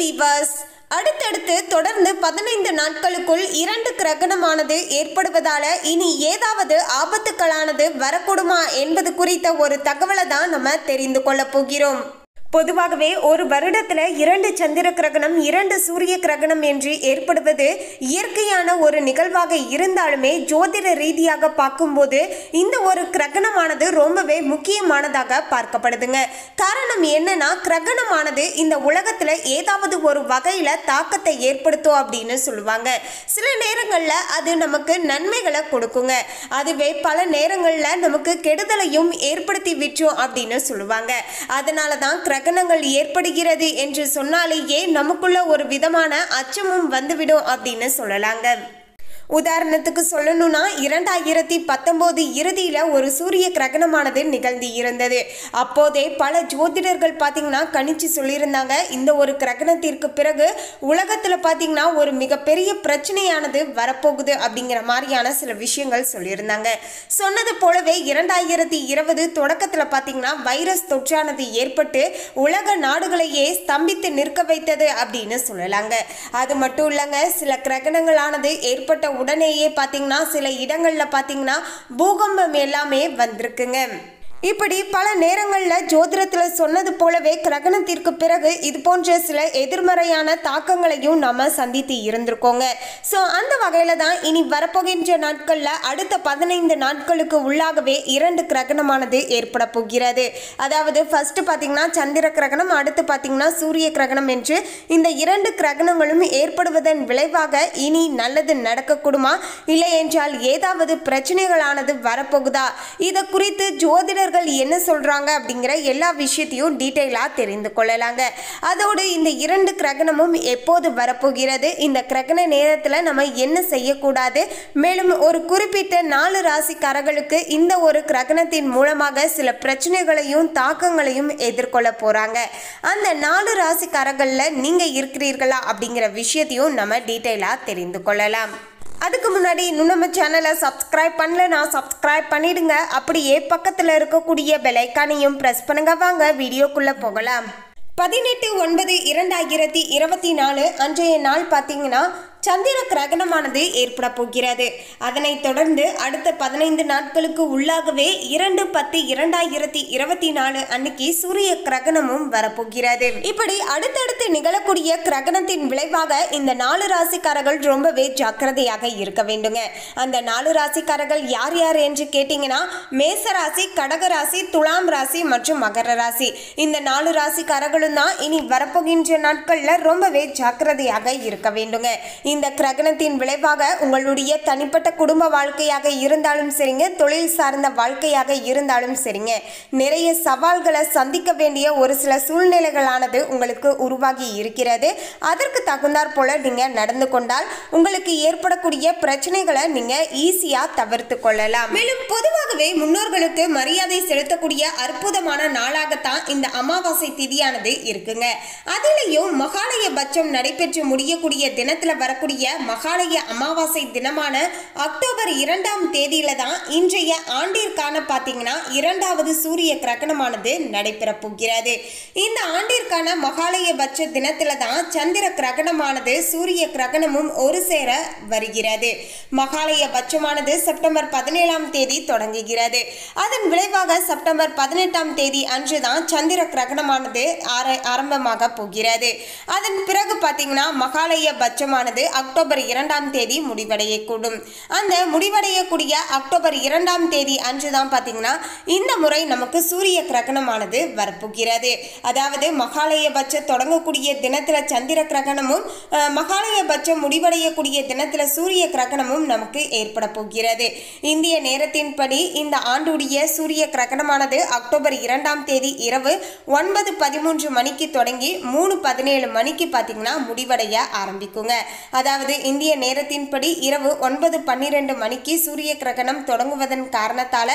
Viewers, அடுத்தடுத்து தொடர்ந்து 15 நாட்களுக்குள் 2 கிரகணமானது ஏற்படுவதால இனி ஏதாவது ஆபத்துக்களானது வரக்கூடுமா என்பது குறித்த ஒரு தகவலை தான் நம்ம தெரிந்து கொள்ள போகிறோம். பொதுவாகவே ஒரு வருடத்தில் 2 சந்திர கிரகணம் 2 சூரிய கிரகணம் என்று ஏற்படுவது இயற்கையான ஒரு நிகழ்வாக இருந்தாலுமே ஜோதிட ரீதியாக பார்க்கும்போது இந்த ஒரு கிரகணமானது ரொம்பவே முக்கியமானதாக பார்க்கப்படுதுங்க. காரணம் என்னன்னா, கிரகணமானது இந்த உலகத்தில் ஏதாவது ஒரு வகையில் தாக்கத்தை ஏற்படுத்தும் அப்படின்னு சொல்லுவாங்க. சில நேரங்களில் அது நமக்கு நன்மைகளை கொடுக்குங்க, அதுவே பல நேரங்களில் நமக்கு கெடுதலையும் ஏற்படுத்தி விட்டுரும் அப்படின்னு சொல்லுவாங்க. அதனால தான் கிரகணங்கள் ஏற்படுகிறது என்று சொன்னாலேயே நமக்குள்ள ஒரு விதமான அச்சமும் வந்துவிடும் அப்படின்னு சொல்லலாங்க. உதாரணத்துக்கு சொல்லணும்னா 2019 இறுதியில் ஒரு சூரிய கிரகணமானது நிகழ்ந்து இருந்தது. அப்போதே பல ஜோதிடர்கள் பார்த்தீங்கன்னா கணிச்சு சொல்லியிருந்தாங்க, இந்த ஒரு கிரகணத்திற்கு பிறகு உலகத்தில் பார்த்தீங்கன்னா ஒரு மிகப்பெரிய பிரச்சனையானது வரப்போகுது அப்படிங்கிற மாதிரியான சில விஷயங்கள் சொல்லியிருந்தாங்க. சொன்னது போலவே 2020 தொடக்கத்தில் பார்த்தீங்கன்னா வைரஸ் தொற்றானது ஏற்பட்டு உலக நாடுகளையே ஸ்தம்பித்து நிற்க வைத்தது அப்படின்னு சொல்லலாங்க. அது மட்டும் இல்லைங்க, சில கிரகணங்களானது ஏற்பட்ட உடனேயே பார்த்தீங்கன்னா சில இடங்களில் பார்த்தீங்கன்னா பூகம்பம் எல்லாமே வந்திருக்குங்க. இப்படி பல நேரங்களில் ஜோதிடத்தில் சொன்னது போலவே கிரகணத்திற்கு பிறகு இது போன்ற சில எதிர்மறையான தாக்கங்களையும் நம்ம சந்தித்து இருந்திருக்கோங்க. ஸோ அந்த வகையில் தான் இனி வரப்போகின்ற நாட்களில் அடுத்த 15 நாட்களுக்கு உள்ளாகவே 2 கிரகணமானது ஏற்பட போகிறது. அதாவது ஃபர்ஸ்ட் பார்த்தீங்கன்னா சந்திர கிரகணம், அடுத்து பார்த்தீங்கன்னா சூரிய கிரகணம் என்று இந்த 2 கிரகணங்களும் ஏற்படுவதன் விளைவாக இனி நல்லது நடக்கக்கூடுமா, இல்லை என்றால் ஏதாவது பிரச்சனைகளானது வரப்போகுதா, இதை குறித்து ஜோதிடர் என்ன சொல்றாங்க அப்படிங்கிற எல்லா விஷயத்தையும் டீடைலா தெரிந்து கொள்ளலாங்க. அதோடு இந்த 2 கிரகணமும் எப்போது வரப்போகிறது, இந்த கிரகண நேரத்தில் நம்ம என்ன செய்யக்கூடாது, மேலும் ஒரு குறிப்பிட்ட 4 ராசிக்காரர்களுக்கு இந்த ஒரு கிரகணத்தின் மூலமாக சில பிரச்சனைகளையும் தாக்கங்களையும் எதிர்கொள்ள போறாங்க. அந்த 4 ராசிக்காரர்கள்ல நீங்க இருக்கிறீர்களா அப்படிங்கிற விஷயத்தையும் நம்ம டீடைலா தெரிந்து கொள்ளலாம். அதுக்கு முன்னாடி இன்னும் நம்ம சேனலை சப்ஸ்கிரைப் பண்ணலனா சப்ஸ்கிரைப் பண்ணிடுங்க. அப்படியே பக்கத்தில் இருக்கக்கூடிய பெல் ஐக்கானையும் ப்ரெஸ் பண்ணுங்க. வாங்க வீடியோக்குள்ளே போகலாம். 18/9/2024 அன்றைய நாள் பார்த்தீங்கன்னா சந்திர கிரகணமானது ஏற்பட போகிறது. அதனைத் தொடர்ந்து அடுத்த 15 நாட்களுக்கு உள்ளாகவே 2/10/2024 அன்னைக்கு சூரிய கிரகணமும் வரப்போகிறது. இப்படி அடுத்தடுத்து நிகழக்கூடிய கிரகணத்தின் விளைவாக இந்த 4 ராசிக்காரர்கள் ரொம்பவே ஜாக்கிரதையாக இருக்க வேண்டுங்க. அந்த 4 ராசிக்காரர்கள் யார் யார் என்று கேட்டீங்கன்னா, மேச ராசி, கடக ராசி, துலாம் ராசி மற்றும் மகர ராசி. இந்த 4 ராசிக்காரர்களும் தான் இனி வரப்போகின்ற நாட்களில் ரொம்பவே ஜாக்கிரதையாக இருக்க வேண்டுங்க. இந்த கிரகணத்தின் விளைவாக உங்களுடைய தனிப்பட்ட குடும்ப வாழ்க்கையாக இருந்தாலும் சரிங்க, தொழில் சார்ந்த வாழ்க்கையாக இருந்தாலும் சரிங்க, நிறைய சவால்களை சந்திக்க வேண்டிய ஒரு சில சூழ்நிலைகளானது உங்களுக்கு உருவாகி இருக்கிறது. அதற்கு தகுந்தாற் போல நீங்க நடந்து கொண்டால் உங்களுக்கு ஏற்படக்கூடிய பிரச்சனைகளை நீங்க ஈஸியா தவிர்த்து கொள்ளலாம். மேலும் பொதுவாகவே முன்னோர்களுக்கு மரியாதை செலுத்தக்கூடிய அற்புதமான நாளாகத்தான் இந்த அமாவாசை திதியானது இருக்குங்க. அதிலேயும் மகாலய பட்சம் நடைபெற்று முடியக்கூடிய தினத்துல வரக்கூடிய மகாலய அமாவாசை தினமான அக்டோபர் 2ஆம் தேதியில தான் இன்றைய ஆண்டிற்கான பார்த்தீங்கன்னா 2வது சூரிய கிரகணமானது நடைபெற போகிறது. இந்த ஆண்டிற்கான மகாலய பட்ச தினத்துல தான் சந்திர கிரகணமானது சூரிய கிரகணமும் ஒரு சேர வருகிறது. மகாலய பட்சமானது செப்டம்பர் 17ஆம் தேதி தொடங்குகிறது. அதன் விளைவாக செப்டம்பர் 18ஆம் தேதி அன்றுதான் சந்திர கிரகணமானது ஆரம்பமாக போகிறது. அதன் பிறகு பார்த்தீங்கன்னா மகாலய பட்சமானது அக்டோபர் 2ஆம் தேதி முடிவடையக்கூடும். அந்த முடிவடையக்கூடிய அக்டோபர் 2ஆம் தேதி அன்றுதான் பார்த்தீங்கன்னா இந்த முறை நமக்கு சூரிய கிரகணமானது வரப்போகிறது. அதாவது மகாலய பட்சம் தொடங்கக்கூடிய தினத்தில் சந்திர கிரகணமும் மகாலய பட்சம் முடிவடையக்கூடிய தினத்தில் சூரிய கிரகணமும் நமக்கு ஏற்பட போகிறது. இந்திய நேரத்தின்படி இந்த ஆண்டுடைய சூரிய கிரகணமானது அக்டோபர் 2ஆம் தேதி இரவு 9:13 மணிக்கு தொடங்கி 3:17 மணிக்கு பார்த்தீங்கன்னா முடிவடைய ஆரம்பிக்குங்க. அதாவது இந்திய நேரத்தின்படி இரவு 9:12 மணிக்கு சூரிய கிரகணம் தொடங்குவதன் காரணத்தால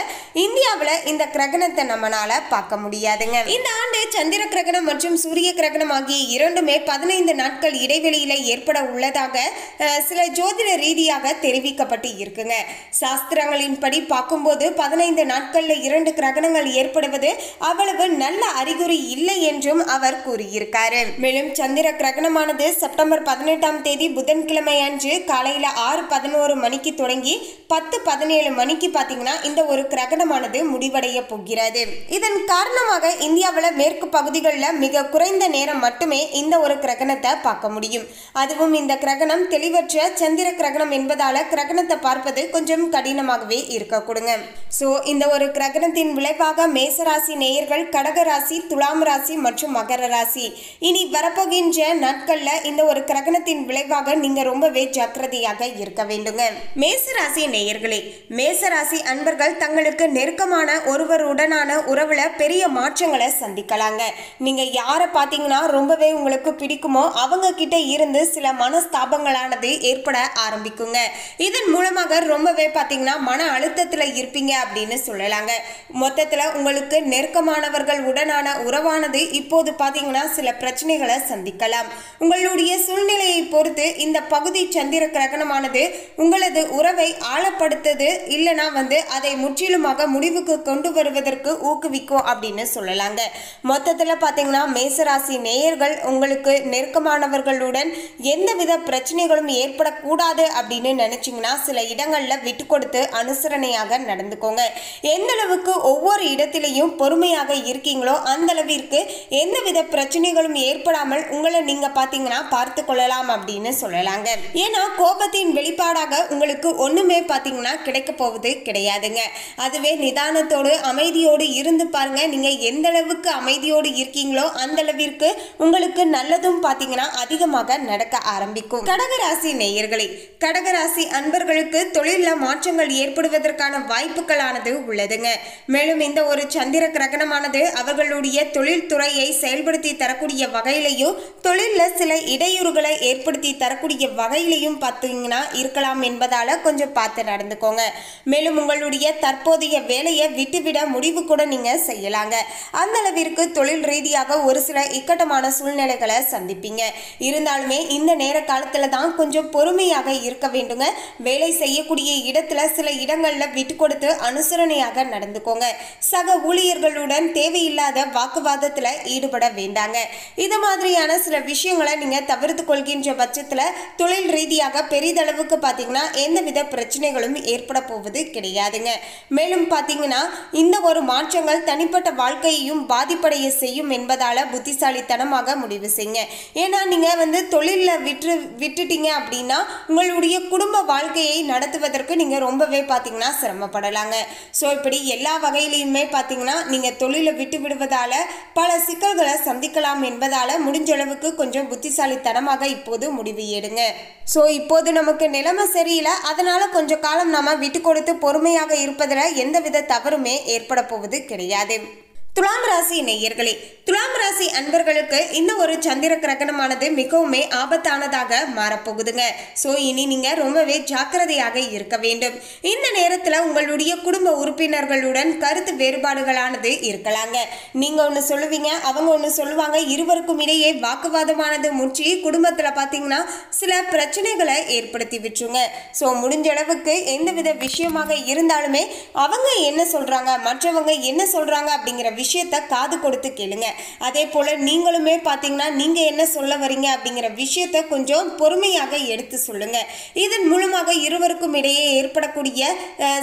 இந்தியாவில் இந்த கிரகணத்தை நம்மளால பார்க்க முடியாதுங்க. இந்த ஆண்டு சந்திர கிரகணம் மற்றும் சூரிய கிரகணம் ஆகிய இரண்டுமே 15 நாட்கள் இடைவெளியில ஏற்பட உள்ளதாக சில ஜோதிட ரீதியாக தெரிவிக்கப்பட்டு இருக்குங்க. சாஸ்திரங்களின்படி பார்க்கும்போது 15 நாட்கள்ல 2 கிரகணங்கள் ஏற்படுவது அவ்வளவு நல்ல அறிகுறி இல்லை என்றும் அவர் கூறியிருக்காரு. மேலும் சந்திர கிரகணமானது செப்டம்பர் 18ஆம் தேதி புதன்கிழமை அன்று காலையில 6:11 மணிக்கு தொடங்கி 10:17 மணிக்கு பாத்தீங்கன்னா இந்த ஒரு கிரகணமானது முடிவடைய போகிறது. இதன் காரணமாக இந்தியாவில் மேற்கு பகுதிகளில் மிக குறைந்த நேரம் மட்டுமே இந்த ஒரு கிரகணத்தை பார்க்க முடியும். அதுவும் இந்த கிரகணம் தெளிவற்ற சந்திர கிரகணம் என்பதால கிரகணத்தை பார்ப்பது கொஞ்சம் கடினமாகவே இருக்க கொடுங்க. சோ இந்த ஒரு கிரகணத்தின் விளைவாக மேசராசி நேயர்கள், கடக ராசி, துலாம் ராசி மற்றும் மகர ராசி இனி வரப்போகின்ற நாட்கள்ல இந்த ஒரு கிரகணத்தின் விளைவாக நீங்க ரொம்பவே ஜாக்கிரதையாக இருக்க வேண்டுங்க. மேசராசி நேயர்களே, மேசராசி அன்பர்கள் தங்களுக்கு நெருக்கமான ஒருவருடனான உறவுல பெரிய மாற்றங்களை சந்திக்கலாங்க. நீங்க யாரை பார்த்தீங்கன்னா ரொம்பவே உங்களுக்கு பிடிக்குமோ அவங்க கிட்ட இருந்து சில மனஸ்தாபங்களானது ஏற்பட ஆரம்பிக்குங்க. இதன் மூலமாக ரொம்பவே பார்த்தீங்கன்னா மன அழுத்தத்துல இருப்பீங்க அப்படின்னு சொல்லலாங்க. மொத்தத்துல உங்களுக்கு நெருக்கமானவர்கள் உடனான உறவானது இப்போது பார்த்தீங்கன்னா சில பிரச்சனைகளை சந்திக்கலாம். உங்களுடைய சூழ்நிலையை பொறுத்து இந்த பகுதி சந்திர கிரகணமானது உங்களது உறவை ஆழப்படுத்தது இல்லைனா அதை முற்றிலுமாக முடிவுக்கு கொண்டு வருவதற்கு ஊக்குவிக்கும் அப்படின்னு சொல்லலாங்க. மொத்தத்துல பார்த்தீங்கன்னா மேசராசி நேயர்கள் உங்களுக்கு நெருக்கமானவர்களுடன் எந்தவித பிரச்சனைகளும் ஏற்படக்கூடாது அப்படின்னு நினைச்சீங்கன்னா சில இடங்கள்ல விட்டு கொடுத்து அனுசரணையாக நடந்துக்கோங்க. எந்த அளவுக்கு ஒவ்வொரு இடத்திலையும் பொறுமையாக இருக்கீங்களோ அந்த அளவிற்கு எந்தவித பிரச்சனைகளும் ஏற்படாமல் உங்களை நீங்க பாத்தீங்கன்னா பார்த்து கொள்ளலாம் அப்படின்னு சொல்லலாங்க. ஏன்னா கோபத்தின் வெளிப்பாடாக உங்களுக்கு ஒண்ணுமே பாத்தீங்கன்னா கிடைக்க போவது கிடையாதுங்க. அதுவே நிதானத்தோடு அமைதியோடு இருந்து பாருங்க. நீங்க எந்த அளவுக்கு அமைதியோடு இருக்கீங்களோ அந்த அளவிற்கு உங்களுக்கு நல்லதும் பாத்தீங்கன்னா அதிகமாக நடக்க ஆரம்பிக்கும். கடகராசி நேயர்களே, கடகராசி அன்பர்களுக்கு தொழில மாற்றங்கள் ஏற்படுவதற்கான வாய்ப்புகளானது உள்ளதுங்க. மேலும் இந்த ஒரு சந்திர கிரகணமானது அவர்களுடைய தொழில் துறையை செயல்படுத்தி தரக்கூடிய வகையிலையும் தொழில சில இடையூறுகளை ஏற்படுத்தி தரக்கூடிய வகையிலையும் பார்த்தீங்கன்னா இருக்கலாம் என்பதால கொஞ்சம் பார்த்து நடந்துக்கோங்க. மேலும் உங்களுடைய தற்போதைய வேலையை விட்டுவிட முடிவு கூட நீங்க செய்யலாங்க. அந்த அளவிற்கு தொழில் ரீதியாக ஒரு சில இக்கட்டமான சூழ்நிலைகளை சந்திப்பீங்க. இருந்தாலுமே இந்த நேர காலத்துல தான் கொஞ்சம் பொறுமையாக இருக்க வேண்டுங்க. வேலை செய்யக்கூடிய இடத்துல சில இடங்கள்ல விட்டு கொடுத்து அனுசரணையாக நடந்துக்கோங்க. சக ஊழியர்களுடன் தேவையில்லாத வாக்குவாதத்துல ஈடுபட வேண்டாங்க. இது மாதிரியான சில விஷயங்களை நீங்க தவிர்த்து கொள்கின்ற பட்சத்துல தொழில் ரீதியாக பெரிதளவுக்கு பாத்தீங்கன்னா எந்தவித பிரச்சனைகளும் ஏற்பட போவது கிடையாதுங்க. மேலும் பாத்தீங்கன்னா இந்த ஒரு மாற்றங்கள் தனிப்பட்ட வாழ்க்கையையும் பாதிப்படைய செய்யும் என்பதால புத்திசாலித்தனமாக முடிவு செய்யுங்க. ஏன்னா நீங்க தொழில விட்டுட்டீங்க அப்படின்னா உங்களுடைய குடும்ப வாழ்க்கையை நடத்துவதற்கு நீங்க ரொம்பவே பாத்தீங்கன்னா சிரமப்படலாங்க. சோ இப்படி எல்லா வகையிலுமே பாத்தீங்கன்னா நீங்க தொழிலை விட்டு விடுவதால பல சிக்கல்களை சந்திக்கலாம் என்பதால முடிஞ்ச அளவுக்கு கொஞ்சம் புத்திசாலித்தனமாக இப்போது முடிவு எடுங்க. சோ இப்போது நமக்கு நிலைமை சரியில்லை, அதனால கொஞ்சம் காலம் நாம விட்டு கொடுத்து பொறுமையாக இருப்பதில் எந்தவித தவறுமே ஏற்பட போவது கிடையாது. துலாம் ராசி நேயர்களே, துலாம் ராசி அன்பர்களுக்கு இந்த ஒரு சந்திர கிரகணமானது மிகவும் ஆபத்தானதாக மாறப்போகுதுங்க. ஸோ இனி நீங்க ரொம்பவே ஜாக்கிரதையாக இருக்க வேண்டும். இந்த நேரத்தில் உங்களுடைய குடும்ப உறுப்பினர்களுடன் கருத்து வேறுபாடுகளானது இருக்கலாங்க. நீங்க ஒன்று சொல்லுவீங்க, அவங்க ஒன்று சொல்லுவாங்க. இருவருக்கும் இடையே வாக்குவாதமானது முற்றி குடும்பத்தில் பார்த்தீங்கன்னா சில பிரச்சனைகளை ஏற்படுத்தி விட்டுருங்க. ஸோ முடிஞ்ச அளவுக்கு எந்தவித விஷயமாக இருந்தாலுமே அவங்க என்ன சொல்றாங்க, மற்றவங்க என்ன சொல்றாங்க அப்படிங்கிற விஷயத்தை காது கொடுத்து கேளுங்க. அதே போல நீங்களுமே பாத்தீங்கன்னா நீங்க என்ன சொல்ல வரீங்க அப்படிங்கிற விஷயத்தை கொஞ்சம் பொறுமையாக எடுத்து சொல்லுங்க. இதன் மூலமாக இருவருக்கும் இடையே ஏற்படக்கூடிய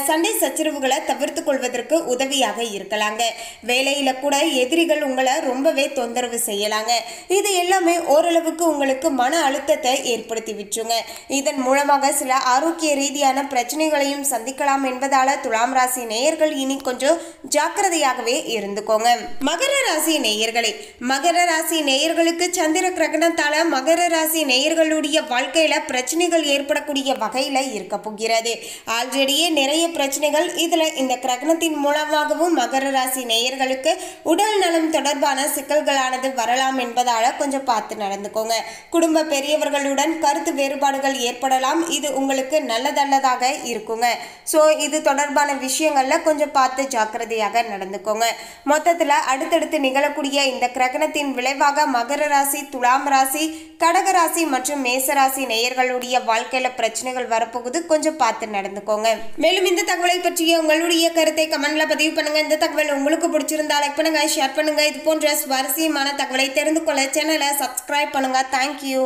சண்டை சச்சரவுகளை தவிர்த்து கொள்வதற்கு உதவியாக இருக்கலாங்க. வேலையில கூட எதிரிகள் உங்களை ரொம்பவே தொந்தரவு செய்யலாங்க. இது எல்லாமே ஓரளவுக்கு உங்களுக்கு மன அழுத்தத்தை ஏற்படுத்தி விட்டுருங்க. இதன் மூலமாக சில ஆரோக்கிய ரீதியான பிரச்சனைகளையும் சந்திக்கலாம் என்பதால துலாம் ராசி நேயர்கள் இனி கொஞ்சம் ஜாக்கிரதையாகவே இருந்துக்கோங்க. நடந்துக்கோங்க. மகர ராசி நேயர்களே, மகர ராசி நேயர்களுக்கு சந்திர கிரகணத்தால மகர ராசி நேயர்களுடைய வாழ்க்கையில பிரச்சனைகள் ஏற்படக்கூடிய வகையில இருக்க போகிறது. ஆல்ரெடியே நிறைய பிரச்சனைகள் இதுல இந்த கிரகணத்தின் மூலமாகவும் மகர ராசி நேயர்களுக்கு உடல் நலம் தொடர்பான சிக்கல்களானது வரலாம் என்பதால கொஞ்சம் பார்த்து நடந்துக்கோங்க. குடும்ப பெரியவர்களுடன் கருத்து வேறுபாடுகள் ஏற்படலாம். இது உங்களுக்கு நல்லதல்லதாக இருக்குங்க. ஸோ இது தொடர்பான விஷயங்கள்ல கொஞ்சம் பார்த்து ஜாக்கிரதையாக நடந்துக்கோங்க. மொத்தத்தில் அடுத்தடுத்து நிகழக்கூடிய இந்த கிரகணத்தின் விளைவாக மகர ராசி, துலாம் ராசி, கடக ராசி மற்றும் மேச ராசி நேயர்களுடைய வாழ்க்கையில பிரச்சனைகள் வரப்போகுது. கொஞ்சம் பார்த்து நடந்துக்கோங்க. மேலும் இந்த தகவலை பற்றிய உங்களுடைய கருத்தை கமெண்ட்ல பதிவு பண்ணுங்க. இந்த தகவல் உங்களுக்கு பிடிச்சிருந்தா லைக் பண்ணுங்க, ஷேர் பண்ணுங்க. இது போன்ற சுவாரஸ்யமான தகவலை தெரிந்து கொள்ள சேனலை சப்ஸ்கிரைப் பண்ணுங்க. தேங்க்யூ.